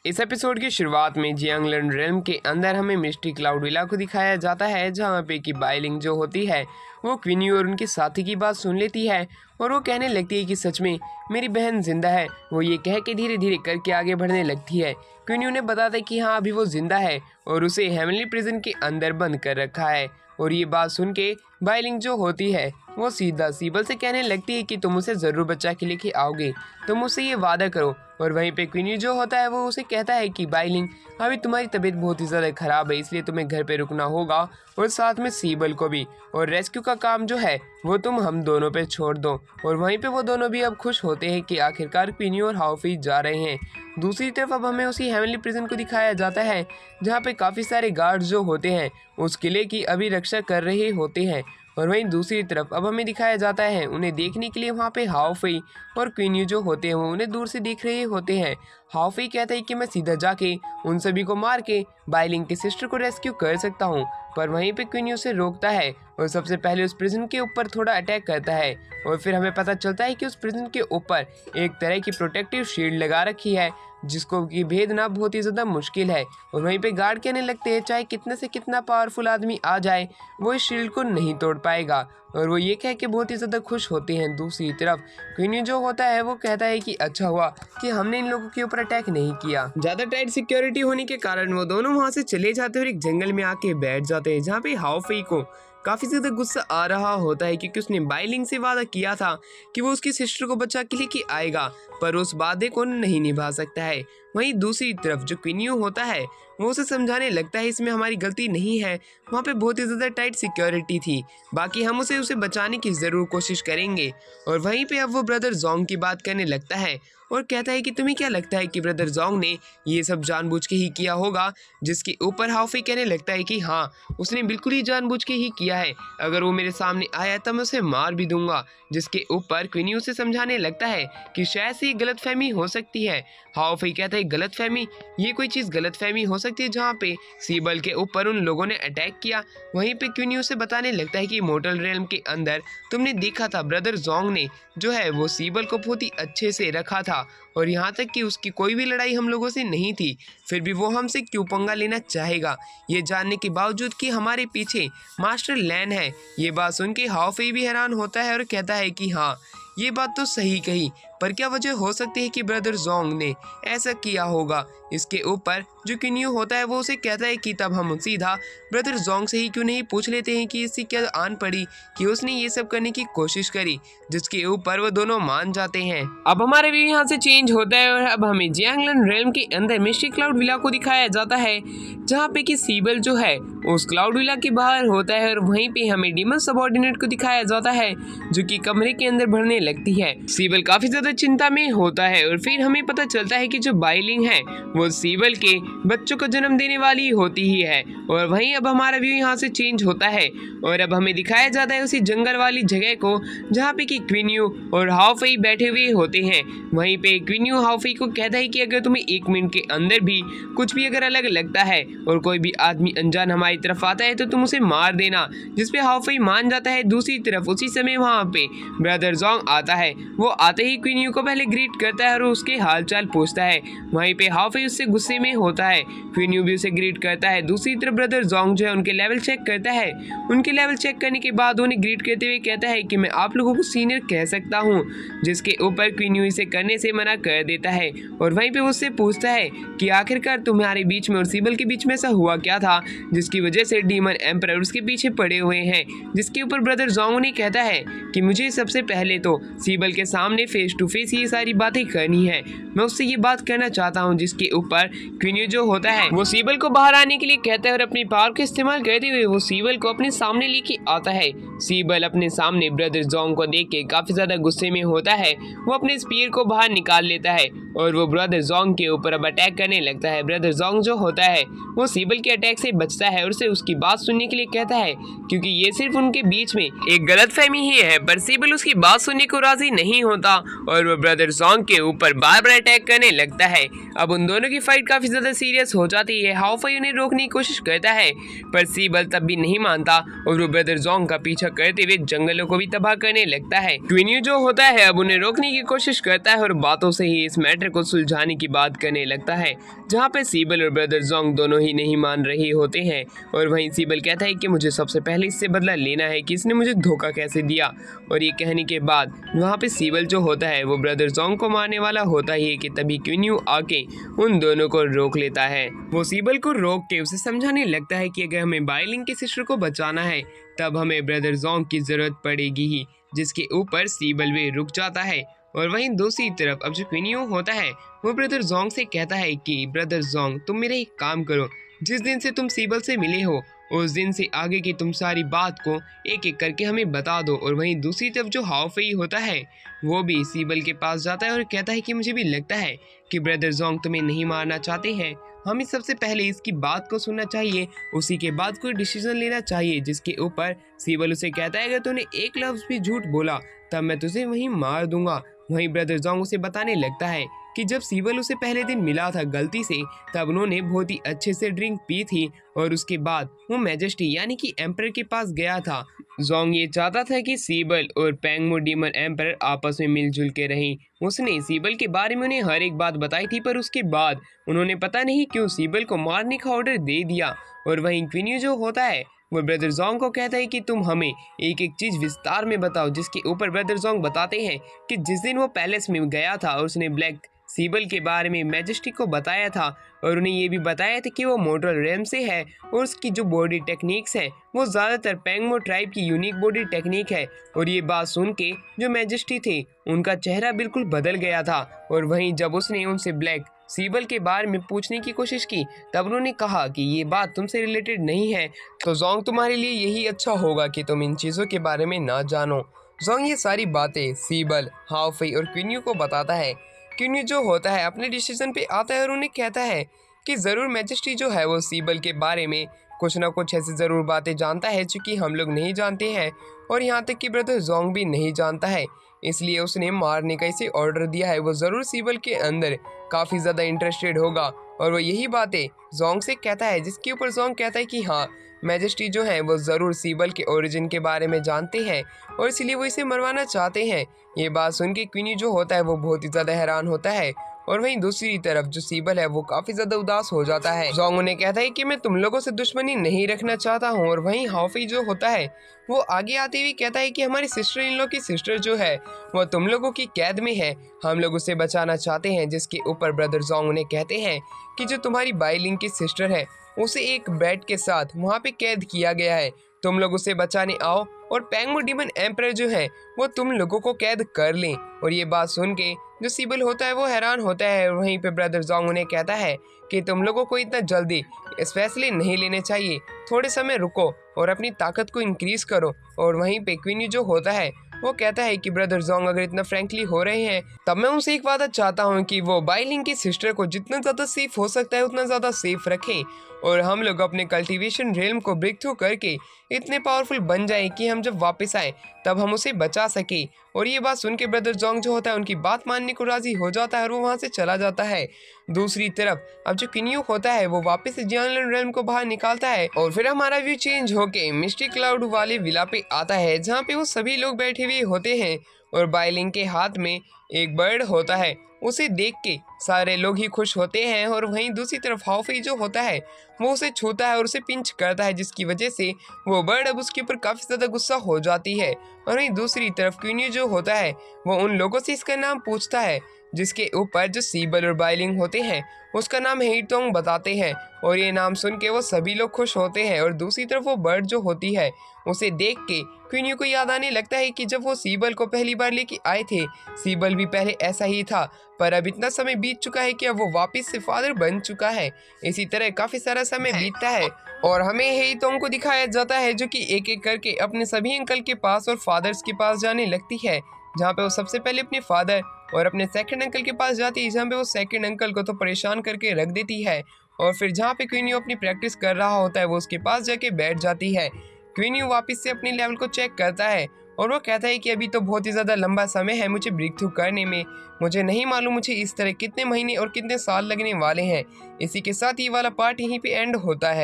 इस एपिसोड की शुरुआत में जियांगलन रेल्म के अंदर हमें मिस्टी क्लाउड विला को दिखाया जाता है, जहाँ पे कि बाइलिंग जो होती है वो क्विनी और उनके साथी की बात सुन लेती है और वो कहने लगती है कि सच में मेरी बहन जिंदा है। वो ये कह के धीरे धीरे करके आगे बढ़ने लगती है। क्विनी उन्हें बताता है कि हाँ अभी वो जिंदा है और उसे हेवनली प्रिजन के अंदर बंद कर रखा है। और ये बात सुन के बाइलिंग जो होती है वो सीधा सीबल से कहने लगती है कि तुम उसे ज़रूर बचा के लेके आओगे, तुम मुझसे ये वादा करो। और वहीं पे क्वीनी जो होता है वो उसे कहता है कि बाइलिंग अभी तुम्हारी तबीयत बहुत ही ज़्यादा ख़राब है, इसलिए तुम्हें घर पे रुकना होगा और साथ में सीबल को भी, और रेस्क्यू का काम जो है वो तुम हम दोनों पे छोड़ दो। और वहीं पे वो दोनों भी अब खुश होते हैं कि आखिरकार क्वीनी और हाउफी जा रहे हैं। दूसरी तरफ अब हमें उसी हेवनली प्रिजन को दिखाया जाता है, जहाँ पे काफ़ी सारे गार्ड्स जो होते हैं उस किले की अभी रक्षा कर रहे होते हैं। और वहीं दूसरी तरफ अब हमें दिखाया जाता है उन्हें देखने के लिए वहाँ पे हाउफी और क्वीनी जो होते हैं वो उन्हें दूर से देख रहे होते हैं। हाउफी कहता है कि मैं सीधा जाके उन सभी को मार के बाइलिंग की सिस्टर को रेस्क्यू कर सकता हूँ, पर वहीं पे क्वीनी उसे रोकता है और सबसे पहले उस प्रिजन के ऊपर थोड़ा अटैक करता है। और फिर हमें पता चलता है कि उस प्रिजन के ऊपर एक तरह की प्रोटेक्टिव शील्ड लगा रखी है, जिसको कि भेदना बहुत ही ज़्यादा मुश्किल है। और वहीं पे गार्ड कहने लगते हैं चाहे कितने से कितना पावरफुल आदमी आ जाए वो इस शील्ड को नहीं तोड़ पाएगा, और वो ये कह के बहुत ही ज़्यादा खुश होते हैं। दूसरी तरफ क्वीनी जो होता है वो कहता है कि अच्छा हुआ कि हमने इन लोगों के ऊपर अटैक नहीं किया। ज़्यादा टाइट सिक्योरिटी होने के कारण वो दोनों वहाँ से चले जाते हैं और एक जंगल में आके बैठ जाते हैं, जहाँ पे हाउफी को काफ़ी ज़्यादा गुस्सा आ रहा होता है क्योंकि उसने बाइलिंग से वादा किया था कि वो उसकी सिस्टर को बचा के लेके आएगा, पर उस वादे को नहीं निभा सकता है। वहीं दूसरी तरफ जो क्वीनियो होता है वो उसे समझाने लगता है इसमें हमारी गलती नहीं है, वहाँ पे बहुत ही ज़्यादा टाइट सिक्योरिटी थी, बाकी हम उसे बचाने की ज़रूर कोशिश करेंगे। और वहीं पे अब वो ब्रदर जोंग की बात करने लगता है और कहता है कि तुम्हें क्या लगता है कि ब्रदर जोंग ने ये सब जानबूझ के ही किया होगा, जिसके ऊपर हाउफी कहने लगता है कि हाँ उसने बिल्कुल ही जानबूझ के ही किया है, अगर वो मेरे सामने आया तब मैं उसे मार भी दूंगा। जिसके ऊपर क्वीनी उसे समझाने लगता है कि शायद से गलतफहमी हो सकती है। हाउफी कहता है गलतफहमी, ये कोई चीज़ गलतफहमी हो सकती है जहाँ पे सीबल के ऊपर उन लोगों ने अटैक किया। वहीं पे क्वीनी उसे बताने लगता है कि मोर्टल रेल्म के अंदर तुमने देखा था ब्रदर जोंग ने जो है वो सीबल को बहुत ही अच्छे से रखा था, और यहाँ तक कि उसकी कोई भी लड़ाई हम लोगों से नहीं थी, फिर भी वो हमसे क्यों पंगा लेना चाहेगा, ये जानने के बावजूद कि हमारे पीछे मास्टर लैन है। ये बात सुन के हाउफी भी हैरान होता है और कहता है कि हाँ ये बात तो सही कही, पर क्या वजह हो सकती है कि ब्रदर जोंग ने ऐसा किया होगा। इसके ऊपर जो क्वीनियो होता है वो उसे कहता है कि तब हम सीधा ब्रदर जोंग से ही क्यों नहीं पूछ लेते हैं कि इससे क्या आन पड़ी कि उसने ये सब करने की कोशिश करी, जिसके ऊपर वो दोनों मान जाते हैं। अब हमारे व्यू यहाँ से चेंज होता है और अब हमें जियांगलन रेल्म के अंदर मिस्टी क्लाउड विला को दिखाया जाता है, जहाँ पे कि सीबल जो है उस क्लाउड विला के बाहर होता है, और वहीं पे हमें डीमन सबऑर्डिनेट को दिखाया जाता है जो कि कमरे के अंदर भरने लगती है। सीबल काफी ज्यादा चिंता में होता है और फिर हमें पता चलता है कि जो बाइलिंग है वो सीबल के बच्चों को जन्म देने वाली होती ही है। और वहीं अब हमारा व्यू यहाँ से चेंज होता है और अब हमें दिखाया जाता है उसी जंगल वाली जगह को, जहाँ पे कि क्वीनियो और हाउफी बैठे हुए होते हैं। वहीं पे क्वीनियो हाउफी को कहता है कि अगर तुम्हें 1 मिनट के अंदर भी कुछ भी अगर अलग लगता है और कोई भी आदमी अनजान हमारी तरफ आता है तो तुम उसे मार देना, जिसपे हाउफी मान जाता है। दूसरी तरफ उसी समय वहाँ पे ब्रदर जोंग आता है, वो आते ही क्वीनियो को पहले ग्रीट करता है और उसके हालचाल पूछता है। वहीं पे हाउफी उससे गुस्से में होता है, क्वीनियो भी उसे ग्रीट करता है। दूसरी तरफ ब्रदर जोंग जो है उनके लेवल चेक करता है, उनके लेवल चेक करने के बाद उन्हें ग्रीट करते हुए कहता है कि मैं आप लोगों को सीनियर कह सकता हूँ, जिसके ऊपर क्वीनियो इसे करने से मना कर देता है। और वहीं पे उससे पूछता है कि आखिरकार तुम्हारे बीच में और सीबल के बीच में ऐसा हुआ क्या था जिसकी वजह से डीमन एम्परर उसके पीछे पड़े हुए हैं। जिसके ऊपर ब्रदर जोंग ने कहता है कि मुझे सबसे पहले तो सीबल के सामने फेस टू फेस ये सारी बातें करनी है, मैं उससे ये बात करना चाहता हूँ। जिसके ऊपर क्वीनियो जो होता है वो सीबल को बाहर आने के लिए कहता है और अपनी पावर का इस्तेमाल करते हुए वो सीबल को अपने सामने लेके आता है। सीबल अपने सामने ब्रदर जोंग को देख के काफी ज्यादा गुस्से में होता है, वो अपने स्पीयर को बाहर निकाल लेता है और वो ब्रदर जोंग के ऊपर अब अटैक करने लगता है। ब्रदर जोंग जो होता है वो सीबल के अटैक से बचता है और उसे उसकी बात सुनने के लिए कहता है, क्योंकि ये सिर्फ उनके बीच में एक गलतफहमी ही है। पर सीबल उसकी बात सुनने को राजी नहीं होता और वो ब्रदर जोंग के ऊपर बार बार अटैक करने लगता है। अब उन दोनों की फाइट काफी ज्यादा सीरियस हो जाती है। हाउफी उन्हें रोकने की कोशिश करता है, पर सीबल तब भी नहीं मानता और वो ब्रदर जोंग का पीछा करते हुए जंगलों को भी तबाह करने लगता है। क्वीनियो जो होता है अब उन्हें रोकने की कोशिश करता है और बातों से ही इस मैटर मैटर को सुलझाने की बात करने लगता है, जहाँ पे सीबल और ब्रदर जोंग दोनों ही नहीं मान रहे होते हैं। और वहीं सीबल कहता है कि मुझे सबसे पहले इससे बदला लेना है कि इसने मुझे धोखा कैसे दिया। और ये कहने के बाद वहाँ पे सीबल जो होता है वो ब्रदर जोंग को मारने वाला होता ही है कि तभी क्विन्यू आके उन दोनों को रोक लेता है। वो सीबल को रोक के उसे समझाने लगता है कि अगर हमें बाइलिंग के सिस्टर को बचाना है तब हमें ब्रदर जोंग की जरूरत पड़ेगी ही, जिसके ऊपर सीबल भी रुक जाता है। और वहीं दूसरी तरफ अब जो क्विन्यू होता है वो ब्रदर जोंग से कहता है कि ब्रदर जोंग तुम मेरे एक काम करो, जिस दिन से तुम सीबल से मिले हो उस दिन से आगे की तुम सारी बात को एक एक करके हमें बता दो। और वहीं दूसरी तरफ जो हाओ फेई होता है वो भी सीबल के पास जाता है और कहता है कि मुझे भी लगता है कि ब्रदर जोंग तुम्हें नहीं मारना चाहते हैं, हमें सबसे पहले इसकी बात को सुनना चाहिए, उसी के बाद कोई डिसीजन लेना चाहिए। जिसके ऊपर सीबल उसे कहता है अगर तूने एक लफ्ज भी झूठ बोला तब मैं तुझे वहीं मार दूंगा। वहीं ब्रदर जोंग उसे बताने लगता है कि जब सीबल उसे पहले दिन मिला था गलती से तब उन्होंने बहुत ही अच्छे से ड्रिंक पी थी और उसके बाद वो मैजेस्टी यानी कि एम्पर के पास गया था। जोंग ये चाहता था कि सीबल और पैंगमो डीमन एम्पर आपस में मिलजुल के रहें। उसने सीबल के बारे में उन्हें हर एक बात बताई थी, पर उसके बाद उन्होंने पता नहीं क्यों सीबल को मारने का ऑर्डर दे दिया। और वहीं क्विन्यू जो होता है वो ब्रदर जोंग को कहता है कि तुम हमें एक एक चीज विस्तार में बताओ। जिसके ऊपर ब्रदर जोंग बताते हैं कि जिस दिन वो पैलेस में गया था और उसने ब्लैक सीबल के बारे में मैजेस्टी को बताया था और उन्हें ये भी बताया था कि वो मोर्टल रेम से है और उसकी जो बॉडी टेक्निक्स है वो ज़्यादातर पैंगमो ट्राइब की यूनिक बॉडी टेक्निक है। और ये बात सुन के जो मैजेस्टी थे उनका चेहरा बिल्कुल बदल गया था। और वहीं जब उसने उनसे ब्लैक सीबल के बारे में पूछने की कोशिश की तब उन्होंने कहा कि ये बात तुमसे रिलेटेड नहीं है, तो जोंग तुम्हारे लिए यही अच्छा होगा कि तुम इन चीज़ों के बारे में ना जानो। जोंग ये सारी बातें सीबल, हाओ फेई और क्विन्यू को बताता है। क्विन्यू जो होता है अपने डिसीजन पे आता है और उन्हें कहता है कि ज़रूर मैजेस्टी जो है वो सीबल के बारे में कुछ ना कुछ ऐसी ज़रूर बातें जानता है चूँकि हम लोग नहीं जानते हैं और यहाँ तक कि ब्रदर जोंग भी नहीं जानता है, इसलिए उसने मारने का इसे ऑर्डर दिया है। वो ज़रूर सीबल के अंदर काफ़ी ज़्यादा इंटरेस्टेड होगा और वो यही बातें जोंग से कहता है, जिसके ऊपर जोंग कहता है कि हाँ मैजेस्टी जो है वो ज़रूर सीबल के ओरिजिन के बारे में जानते हैं और इसलिए वो इसे मरवाना चाहते हैं। ये बात सुन के क्विन्यू जो होता है वो बहुत ही ज़्यादा हैरान होता है और वहीं दूसरी तरफ जो सीबल है वो काफ़ी ज़्यादा उदास हो जाता है। जोंग उन्हें कहता है कि मैं तुम लोगों से दुश्मनी नहीं रखना चाहता हूँ। और वहीं हाओ फेई जो होता है वो आगे आते हुए कहता है कि हमारी सिस्टर इन लोग की सिस्टर जो है वो तुम लोगों की कैद में है, हम लोग उसे बचाना चाहते हैं। जिसके ऊपर ब्रदर जोंग उन्हें कहते हैं कि जो तुम्हारी बाइलिंग की सिस्टर है उसे एक बेड के साथ वहाँ पे कैद किया गया है, तुम लोग उसे बचाने आओ और पैंगमो डीमन एम्परर जो है वो तुम लोगों को कैद कर लें। और ये बात सुन के जो सीबल होता है वो हैरान होता है और वहीं पे ब्रदर जोंग उन्हें कहता है कि तुम लोगों को इतना जल्दी इस फैसले नहीं लेने चाहिए, थोड़े समय रुको और अपनी ताकत को इंक्रीज करो। और वहीं पे क्विन्यू जो होता है वो कहता है कि ब्रदर जोंग अगर इतना फ्रैंकली हो रहे हैं तब मैं उनसे एक वादा चाहता हूँ कि वो बाइलिंग की सिस्टर को जितना ज़्यादा सेफ हो सकता है उतना ज़्यादा सेफ रखें और हम लोग अपने कल्टीवेशन रेलम को ब्रेक थ्रू करके इतने पावरफुल बन जाए कि हम जब वापस आए तब हम उसे बचा सके। और ये बात सुन के ब्रदर जोंग जो होता है उनकी बात मानने को राजी हो जाता है और वो वहाँ से चला जाता है। दूसरी तरफ अब जो क्विन्यू होता है वो वापस से जियांगलैंड रेलम को बाहर निकालता है और फिर हमारा व्यू चेंज होके मिस्टी क्लाउड वाले विला पे आता है, जहाँ पे वो सभी लोग बैठे हुए होते हैं और बाइलिंग के हाथ में एक बर्ड होता है। उसे देख के सारे लोग ही खुश होते हैं और वहीं दूसरी तरफ हाओ फेई जो होता है वो उसे छूता है और उसे पिंच करता है, जिसकी वजह से वो बर्ड अब उसके ऊपर काफ़ी ज़्यादा गुस्सा हो जाती है। और वहीं दूसरी तरफ क्विन्यू जो होता है वो उन लोगों से इसका नाम पूछता है, जिसके ऊपर जो सीबल और बाइलिंग होते हैं उसका नाम हेइटोंग बताते हैं और ये नाम सुन के वो सभी लोग खुश होते हैं। और दूसरी तरफ वो बर्ड जो होती है उसे देख के क्विन्यू को याद आने लगता है कि जब वो सीबल को पहली बार लेके आए थे सीबल भी पहले ऐसा ही था, पर अब इतना समय बीत चुका है कि अब वो वापस से फादर बन चुका है। इसी तरह काफ़ी सारा समय बीतता है और हमें हेइटोंग को दिखाया जाता है जो कि एक एक करके अपने सभी अंकल के पास और फादर्स के पास जाने लगती है, जहाँ पे वो सबसे पहले अपने फादर और अपने सेकंड अंकल के पास जाती है, जहाँ पे वो सेकंड अंकल को तो परेशान करके रख देती है। और फिर जहाँ पे क्विन्यू अपनी प्रैक्टिस कर रहा होता है वो उसके पास जाके बैठ जाती है। क्विन्यू वापस से अपने लेवल को चेक करता है और वो कहता है कि अभी तो बहुत ही ज़्यादा लंबा समय है मुझे ब्रेक थ्रू करने में, मुझे नहीं मालूम मुझे इस तरह कितने महीने और कितने साल लगने वाले हैं। इसी के साथ ये वाला पार्ट यहीं पे एंड होता है।